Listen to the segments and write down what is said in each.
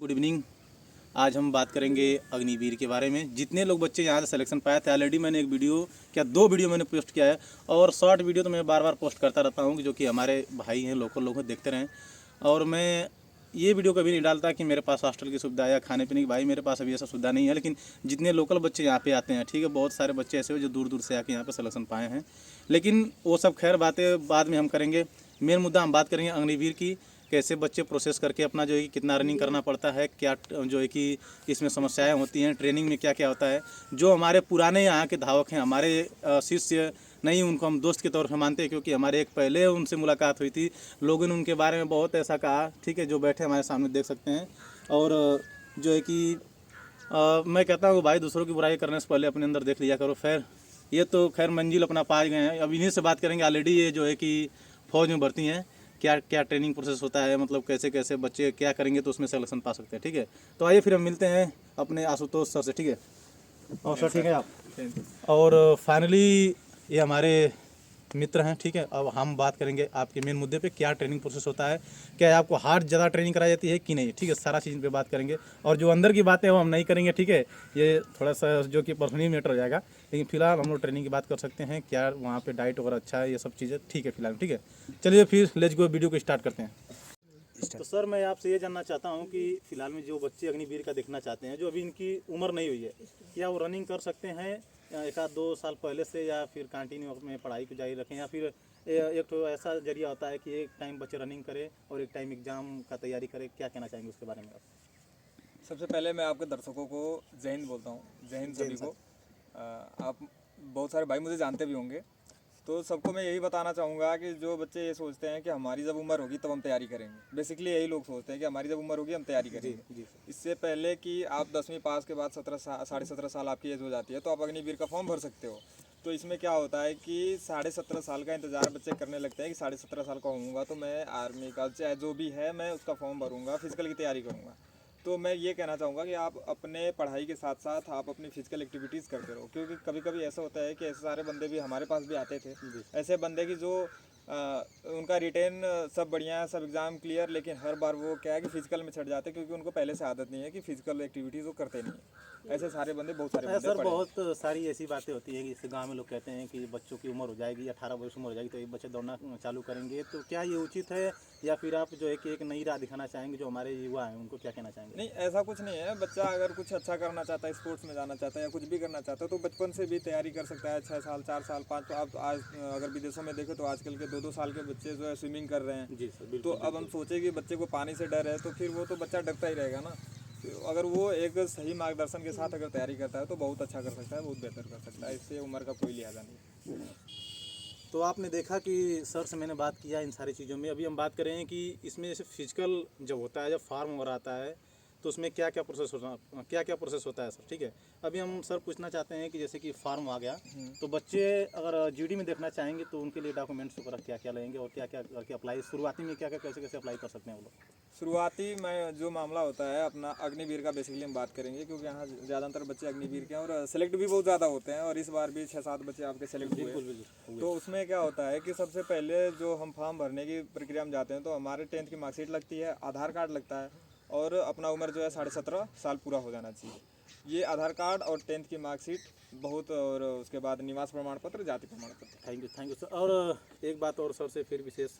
Good evening. आज हम बात करेंगे अग्निवीर के बारे में। जितने लोग बच्चे यहाँ से सिलेक्शन पाए थे, ऑलरेडी मैंने एक वीडियो क्या 2 वीडियो मैंने पोस्ट किया है, और शॉर्ट वीडियो तो मैं बार बार पोस्ट करता रहता हूँ जो कि हमारे भाई हैं, लोकल लोग हैं, देखते रहें। और मैं ये वीडियो कभी नहीं डालता कि मेरे पास हॉस्टल की सुविधा या खाने पीने की, भाई मेरे पास अभी ऐसा सुविधा नहीं है। लेकिन जितने लोकल बच्चे यहाँ पे आते हैं, ठीक है, बहुत सारे बच्चे ऐसे हो जो दूर दूर से आके यहाँ पे सिलेक्शन पाए हैं। लेकिन वो सब खैर बातें बाद में हम करेंगे। मेन मुद्दा हम बात करेंगे अग्निवीर की। कैसे बच्चे प्रोसेस करके अपना जो है कि कितना रनिंग करना पड़ता है, क्या जो है कि इसमें समस्याएं होती हैं, ट्रेनिंग में क्या क्या होता है। जो हमारे पुराने यहाँ के धावक हैं, हमारे शिष्य नहीं, उनको हम दोस्त के तौर पर मानते हैं, क्योंकि हमारे एक पहले उनसे मुलाकात हुई थी। लोगों ने उनके बारे में बहुत ऐसा कहा, ठीक है, जो बैठे हमारे सामने देख सकते हैं। और जो है कि मैं कहता हूँ भाई, दूसरों की बुराई करने से पहले अपने अंदर देख लिया करो। खैर, ये तो खैर मंजिल अपना पा गए हैं। अब इन्हीं से बात करेंगे। ऑलरेडी ये जो है कि फौज में भर्ती हैं, क्या क्या ट्रेनिंग प्रोसेस होता है, मतलब कैसे कैसे बच्चे क्या करेंगे तो उसमें सिलेक्शन पा सकते हैं, ठीक है। तो आइए फिर हम मिलते हैं अपने आशुतोष सर से, ठीक है। और सर ठीक है आप, और फाइनली ये हमारे मित्र हैं, ठीक है। अब हम बात करेंगे आपके मेन मुद्दे पे, क्या ट्रेनिंग प्रोसेस होता है, क्या आपको हार्ड ज़्यादा ट्रेनिंग कराई जाती है कि नहीं, ठीक है। सारा चीज़ पे बात करेंगे, और जो अंदर की बातें हैं वो हम नहीं करेंगे, ठीक है। ये थोड़ा सा जो कि पर्सनली मैटर हो जाएगा। लेकिन फिलहाल हम लोग ट्रेनिंग की बात कर सकते हैं, क्या वहाँ पे डाइट वगैरह अच्छा है, ये सब चीज़ें ठीक है फिलहाल, ठीक है। चलिए फिर लेट्स गो, वीडियो को स्टार्ट करते हैं। तो सर मैं आपसे ये जानना चाहता हूँ कि फिलहाल में जो बच्चे अग्निवीर का देखना चाहते हैं, जो अभी इनकी उम्र नहीं हुई है, क्या वो रनिंग कर सकते हैं एक आध 2 साल पहले से, या फिर कंटिन्यू में पढ़ाई को जारी रखें, या फिर एक तो ऐसा जरिया होता है कि एक टाइम बच्चे रनिंग करें और एक टाइम एग्जाम का तैयारी करें, क्या कहना चाहेंगे उसके बारे में आप? सबसे पहले मैं आपके दर्शकों को जय हिंद बोलता हूँ। जय हिंद सभी को। आप बहुत सारे भाई मुझे जानते भी होंगे, तो सबको मैं यही बताना चाहूँगा कि जो बच्चे ये सोचते हैं कि हमारी जब उम्र होगी तब हम तैयारी करेंगे, बेसिकली यही लोग सोचते हैं कि हमारी जब उम्र होगी हम तैयारी करेंगे। जी इससे पहले कि आप 10वीं पास के बाद 17 साढ़े 17 साल आपकी एज हो जाती है, तो आप अग्निवीर का फॉर्म भर सकते हो। तो इसमें क्या होता है कि 17.5 साल का इंतजार बच्चे करने लगते हैं कि 17.5 साल का होऊंगा तो मैं आर्मी का चाहे जो भी है मैं उसका फॉर्म भरूंगा, फिजिकल की तैयारी करूंगा। तो मैं ये कहना चाहूँगा कि आप अपने पढ़ाई के साथ साथ आप अपनी फिजिकल एक्टिविटीज़ करते रहो, क्योंकि कभी कभी ऐसा होता है कि ऐसे सारे बंदे भी हमारे पास भी आते थे, ऐसे बंदे की जो उनका रिटेन सब बढ़िया है, सब एग्ज़ाम क्लियर, लेकिन हर बार वो क्या है कि फिजिकल में छट जाते हैं, क्योंकि उनको पहले से आदत नहीं है कि फिजिकल एक्टिविटीज़ वो करते नहीं है। ऐसे सारे बंदे, बहुत सारे बंदे सर पड़े हैं। बहुत सारी ऐसी बातें होती हैं कि इस गांव में लोग कहते हैं कि बच्चों की उम्र हो जाएगी, 18 वर्ष उम्र हो जाएगी तो एक बच्चे दौड़ना चालू करेंगे, तो क्या ये उचित है, या फिर आप जो है कि एक नई राह दिखाना चाहेंगे जो हमारे युवा हैं उनको, क्या कहना चाहेंगे? नहीं, ऐसा कुछ नहीं है। बच्चा अगर कुछ अच्छा करना चाहता है, स्पोर्ट्स में जाना चाहता है या कुछ भी करना चाहता है, तो बचपन से भी तैयारी कर सकता है। 6 साल, 4 साल, 5, आप आज अगर विदेशों में देखें तो आजकल के 2-2 साल के बच्चे जो है स्विमिंग कर रहे हैं। जी सर, तो बिल्कुल अब हम बिल्कुल। सोचे कि बच्चे को पानी से डर है, तो फिर वो तो बच्चा डरता ही रहेगा ना। तो अगर वो एक सही मार्गदर्शन के साथ अगर तैयारी करता है तो बहुत अच्छा कर सकता है, बहुत बेहतर कर सकता है। इससे उम्र का कोई लिहाजा नहीं। तो आपने देखा कि सर से मैंने बात किया इन सारी चीज़ों में। अभी हम बात करें कि इसमें जैसे फिजिकल जब होता है, जब फार्म वगैरह आता है, तो उसमें क्या क्या प्रोसेस होता है सर, ठीक है। अभी हम सर पूछना चाहते हैं कि जैसे कि फार्म आ गया, तो बच्चे अगर जीडी में देखना चाहेंगे तो उनके लिए डॉक्यूमेंट्स वगैरह क्या क्या लगेंगे, और क्या क्या करके अप्लाई, शुरुआती में क्या क्या कैसे कैसे अप्लाई कर सकते हैं वो लोग? शुरुआती में जो मामला होता है अपना अग्निवीर का, बेसिकली हम बात करेंगे, क्योंकि यहाँ ज़्यादातर बच्चे अग्निवीर के हैं और सेलेक्ट भी बहुत ज़्यादा होते हैं, और इस बार भी 6-7 बच्चे आपके सेलेक्ट हुए। बिल्कुल बिल्कुल। तो उसमें क्या होता है कि सबसे पहले जो हम फॉर्म भरने की प्रक्रिया में जाते हैं, तो हमारे 10th की मार्कशीट लगती है, आधार कार्ड लगता है, और अपना उम्र जो है 17.5 साल पूरा हो जाना चाहिए। ये आधार कार्ड और 10th की मार्कशीट बहुत, और उसके बाद निवास प्रमाण पत्र, जाति प्रमाण पत्र। Thank you sir. और एक बात और सर से फिर विशेष,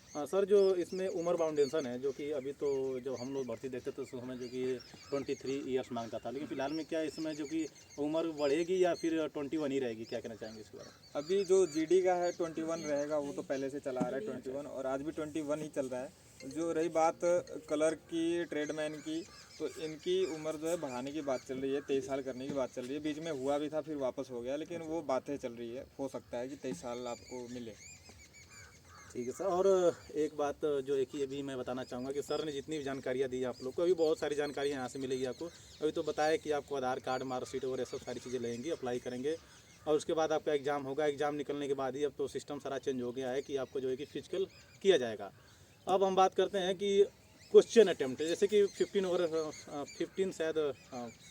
हाँ सर, जो इसमें उम्र बाउंडेशन है, जो कि अभी तो जब हम लोग भर्ती देखते तो उस समय जो कि 23 ईयर्स मांगता था, लेकिन फिलहाल में क्या इसमें जो कि उम्र बढ़ेगी या फिर 21 ही रहेगी, क्या कहना चाहेंगे इसके बारे में? अभी जो जीडी का है 21 रहेगा, वो तो पहले से चला आ रहा है 21, और आज भी 21 ही चल रहा है। जो रही बात कलर की, ट्रेडमैन की, तो इनकी उम्र जो है बढ़ाने की बात चल रही है, 23 साल करने की बात चल रही है। बीच में हुआ भी था, फिर वापस हो गया, लेकिन वो बातें चल रही है, हो सकता है कि 23 साल आपको मिले। ठीक है सर। और एक बात जो एक ही अभी मैं बताना चाहूँगा कि सर ने जितनी भी जानकारियाँ दी आप लोग को, अभी बहुत सारी जानकारी यहाँ से मिलेगी आपको। अभी तो बताया कि आपको आधार कार्ड, मार्कशीट वगैरह सब सारी चीज़ें लगेंगी, अप्लाई करेंगे, और उसके बाद आपका एग्ज़ाम होगा। एग्ज़ाम निकलने के बाद ही अब तो सिस्टम सारा चेंज हो गया है कि आपको जो है कि फिजिकल किया जाएगा। अब हम बात करते हैं कि क्वेश्चन अटैम्प्ट, जैसे कि 15 वगैरह 15 शायद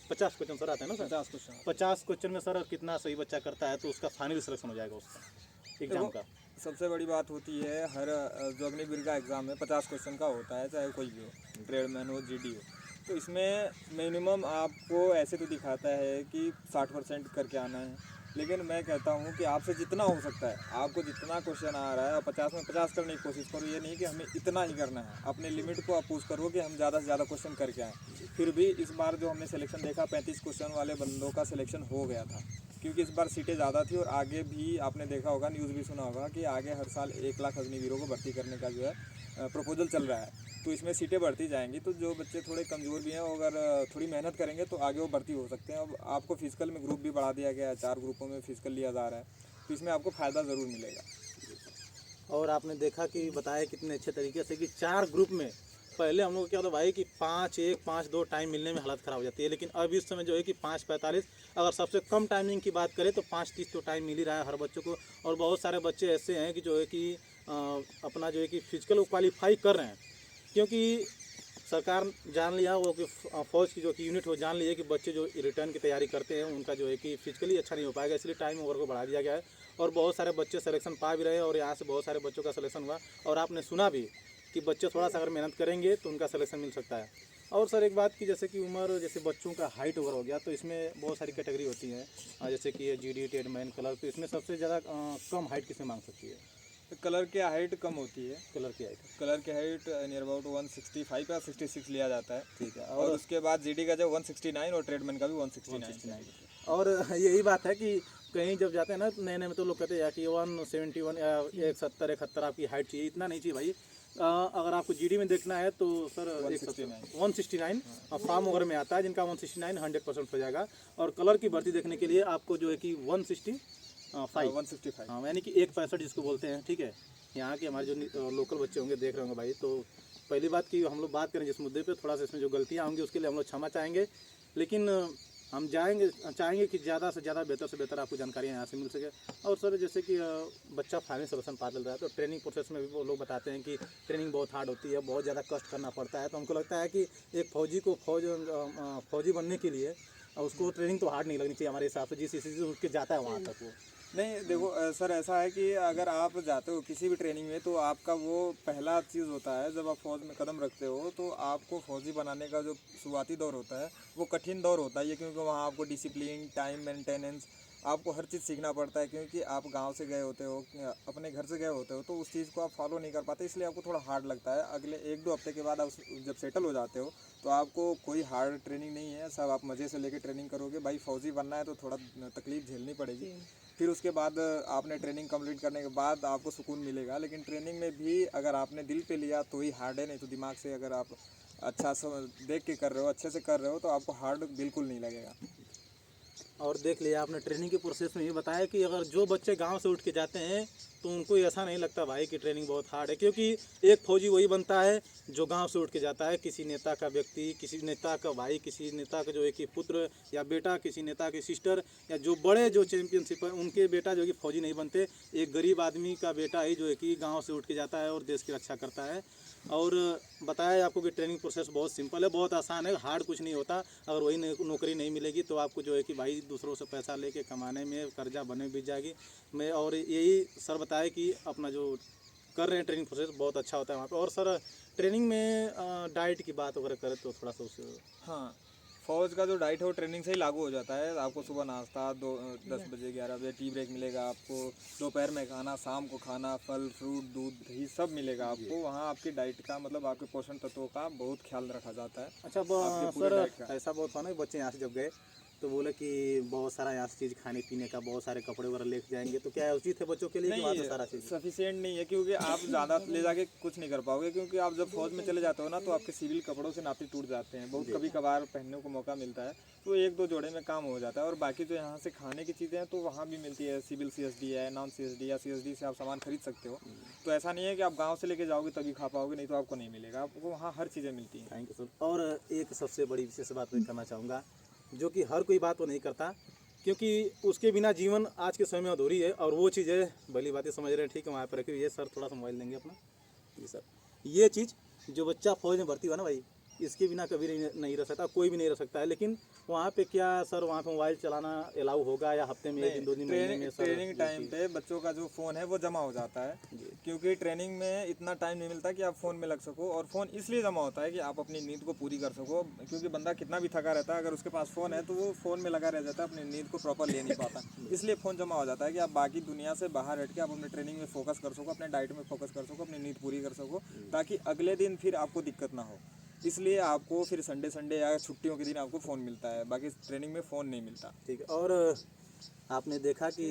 50 क्वेश्चन सर आते हैं ना सर? 50 क्वेश्चन। 50 क्वेश्चन में सर कितना सही बच्चा करता है तो उसका फाइनल सिलेक्शन हो जाएगा उसका एग्ज़ाम देखो, का? सबसे बड़ी बात होती है, हर जो अग्निवीर का एग्ज़ाम है 50 क्वेश्चन का होता है, चाहे कोई भी हो, ट्रेडमैन हो, जीडी हो। तो इसमें मिनिमम आपको ऐसे तो दिखाता है कि 60% करके आना है, लेकिन मैं कहता हूँ कि आपसे जितना हो सकता है, आपको जितना क्वेश्चन आ रहा है और 50 में 50 करने की कोशिश करो। ये नहीं कि हमें इतना ही करना है, अपने लिमिट को आप पुश करो कि हम ज़्यादा से ज़्यादा क्वेश्चन करके आएँ। फिर भी इस बार जो हमने सिलेक्शन देखा 35 क्वेश्चन वाले बंदों का सिलेक्शन हो गया था, क्योंकि इस बार सीटें ज़्यादा थी और आगे भी आपने देखा होगा, न्यूज़ भी सुना होगा कि आगे हर साल 1 लाख अग्निवीरों को भर्ती करने का जो है प्रपोजल चल रहा है। तो इसमें सीटें बढ़ती जाएंगी, तो जो बच्चे थोड़े कमज़ोर भी हैं वो अगर थोड़ी मेहनत करेंगे तो आगे वो भर्ती हो सकते हैं। अब आपको फिजिकल में ग्रुप भी बढ़ा दिया गया है, 4 ग्रुपों में फिजिकल लिया जा रहा है, तो इसमें आपको फ़ायदा ज़रूर मिलेगा। और आपने देखा कि बताया कितने अच्छे तरीके से कि 4 ग्रुप में पहले हम लोग क्या होता भाई कि 5-1 5-2 टाइम मिलने में हालत ख़राब हो जाती है, लेकिन अब इस समय जो है कि 5:45 अगर सबसे कम टाइमिंग की बात करें तो 5:30 तो टाइम मिल ही रहा है हर बच्चों को। और बहुत सारे बच्चे ऐसे हैं कि जो है कि अपना जो है कि फिजिकल को क्वालिफाई कर रहे हैं, क्योंकि सरकार जान लिया वो कि फौज की जो कि यूनिट हो जान लिया कि बच्चे जो रिटर्न की तैयारी करते हैं उनका जो है कि फिजिकली अच्छा नहीं हो पाएगा, इसलिए टाइम ओवर को बढ़ा दिया गया है। और बहुत सारे बच्चे सिलेक्शन पा भी रहे हैं और यहाँ से बहुत सारे बच्चों का सिलेक्शन हुआ। और आपने सुना भी कि बच्चे थोड़ा सा अगर मेहनत करेंगे तो उनका सिलेक्शन मिल सकता है। और सर एक बात की जैसे कि उम्र, जैसे बच्चों का हाइट ओवर हो गया तो इसमें बहुत सारी कैटेगरी होती है, जैसे कि GD, टेड, मैन, कलर, तो इसमें सबसे ज़्यादा कम हाइट किसमें मांग सकती है? कलर की हाइट कम होती है। कलर की हाइट, कलर की हाइट नियर अबाउट 165 या 66 लिया जाता है। ठीक है। और उसके बाद GD का जो 169 और ट्रेडमैन का भी 169। और यही बात है कि कहीं जब जाते हैं ना नए नए में तो लोग कहते हैं यार कि 171 या 170-71 आपकी हाइट चाहिए, इतना नहीं चाहिए भाई। अगर आपको GD में देखना है तो सर 169 फार्म वगैरह में आता है, जिनका 169 100% हो जाएगा। और कलर की भर्ती देखने के लिए आपको जो है कि 165 हाँ, यानी कि 165 जिसको बोलते हैं, ठीक है। यहाँ के हमारे जो लोकल बच्चे होंगे देख रहे होंगे भाई, तो पहली बात कि हम लोग बात करें जिस मुद्दे पे, थोड़ा सा इसमें जो गलतियाँ होंगी उसके लिए हम लोग क्षमा चाहेंगे, लेकिन हम चाहेंगे कि ज़्यादा से ज़्यादा बेहतर से बेहतर आपको जानकारियाँ यहाँ से मिल सके। और सर जैसे कि बच्चा फाइनल सिलेक्शन पा चल रहा है तो ट्रेनिंग प्रोसेस में भी वो लोग बताते हैं कि ट्रेनिंग बहुत हार्ड होती है, बहुत ज़्यादा कष्ट करना पड़ता है। तो हमको लगता है कि एक फौजी को फौजी बनने के लिए उसको ट्रेनिंग तो हार्ड नहीं लगनी चाहिए हमारे हिसाब से, जिस स्थिति से उसके जाता है वहाँ तक वो। नहीं देखो सर, ऐसा है कि अगर आप जाते हो किसी भी ट्रेनिंग में तो आपका वो पहला चीज़ होता है, जब आप फौज में कदम रखते हो तो आपको फौजी बनाने का जो शुरुआती दौर होता है वो कठिन दौर होता है। ये क्योंकि वहाँ आपको डिसिप्लिन, टाइम मेंटेनेंस, आपको हर चीज़ सीखना पड़ता है, क्योंकि आप गांव से गए होते हो, अपने घर से गए होते हो, तो उस चीज़ को आप फॉलो नहीं कर पाते, इसलिए आपको थोड़ा हार्ड लगता है। अगले 1-2 हफ्ते के बाद आप जब सेटल हो जाते हो तो आपको कोई हार्ड ट्रेनिंग नहीं है, सब आप मज़े से लेके ट्रेनिंग करोगे। भाई फौजी बनना है तो थोड़ा तकलीफ झेलनी पड़ेगी। फिर उसके बाद आपने ट्रेनिंग कंप्लीट करने के बाद आपको सुकून मिलेगा। लेकिन ट्रेनिंग में भी अगर आपने दिल पे लिया तो ही हार्ड है, नहीं तो दिमाग से अगर आप अच्छा देख के कर रहे हो, अच्छे से कर रहे हो, तो आपको हार्ड बिल्कुल नहीं लगेगा। और देख लिया आपने ट्रेनिंग के प्रोसेस में ये बताया कि अगर जो बच्चे गांव से उठ के जाते हैं तो उनको ऐसा नहीं लगता भाई कि ट्रेनिंग बहुत हार्ड है, क्योंकि एक फौजी वही बनता है जो गांव से उठ के जाता है। किसी नेता का व्यक्ति, किसी नेता का भाई, किसी नेता का जो है कि पुत्र या बेटा, किसी नेता की सिस्टर, या जो बड़े जो चैंपियनशिप है उनके बेटा जो है कि फौजी नहीं बनते। एक गरीब आदमी का बेटा ही जो है कि गाँव से उठ के जाता है और देश की रक्षा करता है। और बताया आपको कि ट्रेनिंग प्रोसेस बहुत सिंपल है, बहुत आसान है, हार्ड कुछ नहीं होता। अगर वही नौकरी नहीं मिलेगी तो आपको जो है कि भाई दूसरों से पैसा लेके कमाने में कर्जा बने बीत जाएगी। मैं और यही सर बताया कि अपना जो कर रहे हैं ट्रेनिंग प्रोसेस बहुत अच्छा होता है वहाँ पे। और सर ट्रेनिंग में डाइट की बात वगैरह करें तो थोड़ा सा उससे। हाँ, फौज का जो डाइट है वो ट्रेनिंग से ही लागू हो जाता है। आपको सुबह नाश्ता 10 बजे 11 बजे टी ब्रेक मिलेगा आपको, दोपहर में खाना, शाम को खाना, फल फ्रूट, दूध, दही सब मिलेगा आपको। वहाँ आपकी डाइट का मतलब आपके पोषण तत्वों का बहुत ख्याल रखा जाता है। अच्छा सर ऐसा बहुत था ना, बच्चे यहाँ से जब गए तो बोले कि बहुत सारा यहाँ से चीज़ खाने पीने का, बहुत सारे कपड़े वगैरह लेके जाएंगे, तो क्या उचित है बच्चों के लिए कि वहाँ से सारा चीज़ सफिशिएंट नहीं है, क्योंकि आप ज़्यादा ले जाके कुछ नहीं कर पाओगे। क्योंकि आप जब फौज में चले जाते हो ना तो आपके सिविल कपड़ों से नाते टूट जाते हैं, बहुत कभी कभार पहनने को मौका मिलता है, तो 1-2 जोड़े में काम हो जाता है। और बाकी जो यहाँ से खाने की चीज़ें हैं तो वहाँ भी मिलती है, सिविल CSD है, नॉन CSD या CSD से आप सामान खरीद सकते हो। तो ऐसा नहीं है कि आप गाँव से लेके जाओगे तभी खा पाओगे, नहीं तो आपको नहीं मिलेगा, आपको वहाँ हर चीज़ें मिलती हैं। Thank you sir. और एक सबसे बड़ी विशेष बात मैं करना चाहूँगा, जो कि हर कोई बात वो नहीं करता, क्योंकि उसके बिना जीवन आज के समय में अधूरी है। और वो चीज़ है, भली बातें समझ रहे हैं, ठीक है, वहाँ पर रखी हुई है। सर थोड़ा सा मोबाइल देंगे अपना। जी सर, ये चीज़ जो बच्चा फौज में भर्ती हुआ ना भाई, इसके बिना कभी नहीं रह सकता, कोई भी नहीं रह सकता है। लेकिन वहाँ पे क्या सर, वहाँ पे मोबाइल चलाना अलाउ होगा या हफ्ते में 1 दिन 2 दिन महीने में सर? ट्रेनिंग टाइम पे बच्चों का जो फ़ोन है वो जमा हो जाता है, क्योंकि ट्रेनिंग में इतना टाइम नहीं मिलता कि आप फ़ोन में लग सको। और फ़ोन इसलिए जमा होता है कि आप अपनी नींद को पूरी कर सको, क्योंकि बंदा कितना भी थका रहता है, अगर उसके पास फ़ोन है तो वो फ़ोन में लगा रह जाता है, अपनी नींद को प्रॉपर ले नहीं पाता। इसलिए फ़ोन जमा हो जाता है कि आप बाकी दुनिया से बाहर हट के आप अपने ट्रेनिंग में फोकस कर सको, अपने डाइट में फोकस कर सको, अपनी नींद पूरी कर सको, ताकि अगले दिन फिर आपको दिक्कत ना हो। इसलिए आपको फिर संडे या छुट्टियों के दिन आपको फ़ोन मिलता है, बाकी ट्रेनिंग में फ़ोन नहीं मिलता। ठीक है। और आपने देखा कि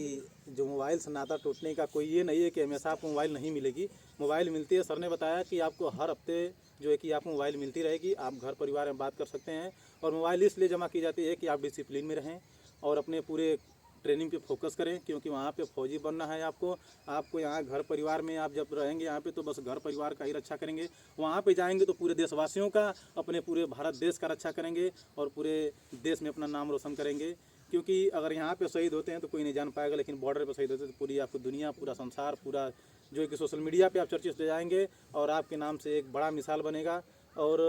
जो मोबाइल से नाता टूटने का कोई ये नहीं है कि हमेशा आपको मोबाइल नहीं मिलेगी, मोबाइल मिलती है। सर ने बताया कि आपको हर हफ्ते जो है कि आपको मोबाइल मिलती रहेगी, आप घर परिवार में बात कर सकते हैं। और मोबाइल इसलिए जमा की जाती है कि आप डिसिप्लिन में रहें और अपने पूरे ट्रेनिंग पे फोकस करें, क्योंकि वहाँ पे फौजी बनना है आपको यहाँ घर परिवार में आप जब रहेंगे यहाँ पे तो बस घर परिवार का ही रक्षा करेंगे। वहाँ पे जाएंगे तो पूरे देशवासियों का, अपने पूरे भारत देश का रक्षा करेंगे और पूरे देश में अपना नाम रोशन करेंगे। क्योंकि अगर यहाँ पे शहीद होते हैं तो कोई नहीं जान पाएगा, लेकिन बॉर्डर पे शहीद होते हैं तो पूरी आपको दुनिया, पूरा संसार, पूरा जो है कि सोशल मीडिया पे आप चर्चित हो जाएंगे और आपके नाम से एक बड़ा मिसाल बनेगा। और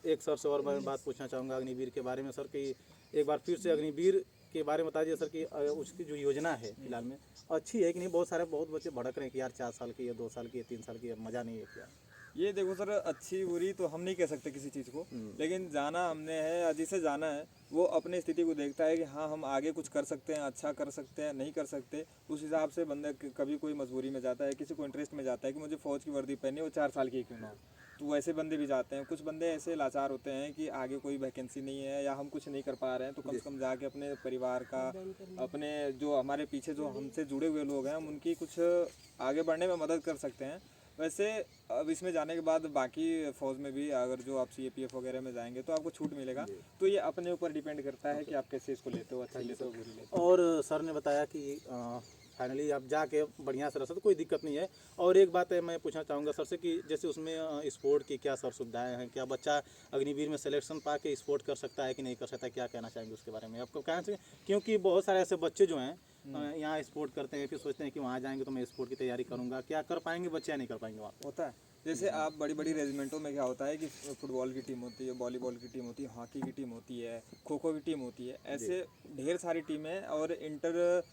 एक सर से और मैं बात पूछना चाहूँगा अग्निवीर के बारे में सर, कि एक बार फिर से अग्निवीर के बारे में बताइए सर कि उसकी जो योजना है फिलहाल में अच्छी है कि नहीं? बहुत बच्चे भड़क रहे हैं कि यार 4 साल की है, 2 साल की है, 3 साल की है, मज़ा नहीं है क्या? ये देखो सर, अच्छी बुरी तो हम नहीं कह सकते किसी चीज़ को, लेकिन जाना हमने है, जिसे जाना है वो अपनी स्थिति को देखता है कि हाँ हम आगे कुछ कर सकते हैं, अच्छा कर सकते हैं, नहीं कर सकते। उस हिसाब से बंदा कभी कोई मजबूरी में जाता है, किसी को इंटरेस्ट में जाता है कि मुझे फ़ौज की वर्दी पहनी, वो 4 साल की क्यों ना हो, तो वैसे बंदे भी जाते हैं। कुछ बंदे ऐसे लाचार होते हैं कि आगे कोई वैकेंसी नहीं है या हम कुछ नहीं कर पा रहे हैं, तो कम से कम जाके अपने परिवार का, अपने जो हमारे पीछे जो हमसे जुड़े हुए लोग हैं, हम उनकी कुछ आगे बढ़ने में मदद कर सकते हैं। वैसे अब इसमें जाने के बाद बाकी फ़ौज में भी अगर जो आप CAPF वगैरह में जाएंगे तो आपको छूट मिलेगा, तो ये अपने ऊपर डिपेंड करता है कि आप कैसे इसको लेते हो, अच्छा लेते हो, बुरी लेते हो। और सर ने बताया कि फाइनली आप जाके बढ़िया से रह सकते, कोई दिक्कत नहीं है। और एक बात है मैं पूछना चाहूँगा सर से कि जैसे उसमें स्पोर्ट की क्या सर सुविधाएं हैं, क्या बच्चा अग्निवीर में सिलेक्शन पा के स्पोर्ट कर सकता है कि नहीं कर सकता, क्या कहना चाहेंगे उसके बारे में? आपको कहना चाहिए, क्योंकि बहुत सारे ऐसे बच्चे जो हैं यहाँ स्पोर्ट करते हैं, फिर सोचते हैं कि वहाँ जाएंगे तो मैं स्पोर्ट की तैयारी करूँगा, क्या कर पाएंगे बच्चे या नहीं कर पाएंगे वहाँ? होता है जैसे आप बड़ी बड़ी रेजिमेंटों में क्या होता है कि फुटबॉल की टीम होती है, वॉलीबॉल की टीम होती है, हॉकी की टीम होती है, खो खो की टीम होती है, ऐसे ढेर सारी टीमें। और इंटर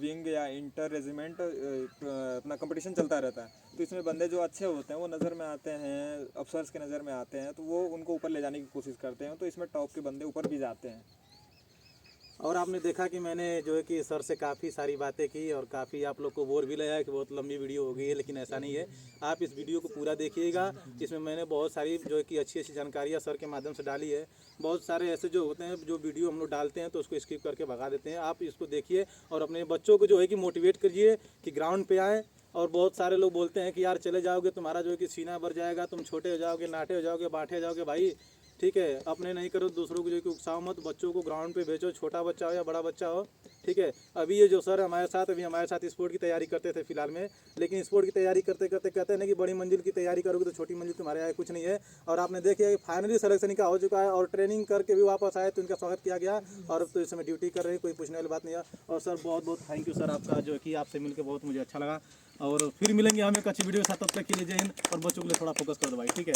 विंग या इंटर रेजिमेंट अपना कंपटीशन चलता रहता है, तो इसमें बंदे जो अच्छे होते हैं वो नज़र में आते हैं, अफसर्स के नज़र में आते हैं, तो वो उनको ऊपर ले जाने की कोशिश करते हैं, तो इसमें टॉप के बंदे ऊपर भी जाते हैं। और आपने देखा कि मैंने जो है कि सर से काफ़ी सारी बातें की और काफ़ी आप लोग को बोर भी लगा कि बहुत लंबी वीडियो हो गई है, लेकिन ऐसा नहीं है। आप इस वीडियो को पूरा देखिएगा, इसमें मैंने बहुत सारी जो है कि अच्छी अच्छी जानकारियाँ सर के माध्यम से डाली है। बहुत सारे ऐसे जो होते हैं जो वीडियो हम लोग डालते हैं तो उसको स्किप करके भगा देते हैं। आप इसको देखिए और अपने बच्चों को जो है कि मोटिवेट करिए कि ग्राउंड पे आएँ। और बहुत सारे लोग बोलते हैं कि यार चले जाओगे तुम्हारा जो है कि सीना भर जाएगा, तुम छोटे हो जाओगे, नाटे हो जाओगे, बांटे हो जाओगे। भाई ठीक है, अपने नहीं करो, दूसरों को जो कि उकसाओ मत, बच्चों को ग्राउंड पे भेजो, छोटा बच्चा हो या बड़ा बच्चा हो। ठीक है, अभी ये जो सर हमारे साथ स्पोर्ट की तैयारी करते थे फिलहाल में, लेकिन स्पोर्ट की तैयारी करते करते कहते हैं ना कि बड़ी मंजिल की तैयारी करोगे तो छोटी मंजिल तुम्हारे आगे कुछ नहीं है। और आपने देखिए कि फाइनली सिलेक्शन इनका हो चुका है और ट्रेनिंग करके भी वापस आए तो इनका स्वागत किया गया और अब तो इस समय ड्यूटी कर रहे हैं, कोई पूछने वाली बात नहीं है। और सर बहुत बहुत थैंक यू सर आपका, जो है कि आपसे मिलकर बहुत मुझे अच्छा लगा। और फिर मिलेंगे हम एक अच्छी वीडियो के साथ, तब तक के लिए जय हिंद। और बच्चों के लिए थोड़ा फोकस कर दो भाई, ठीक है।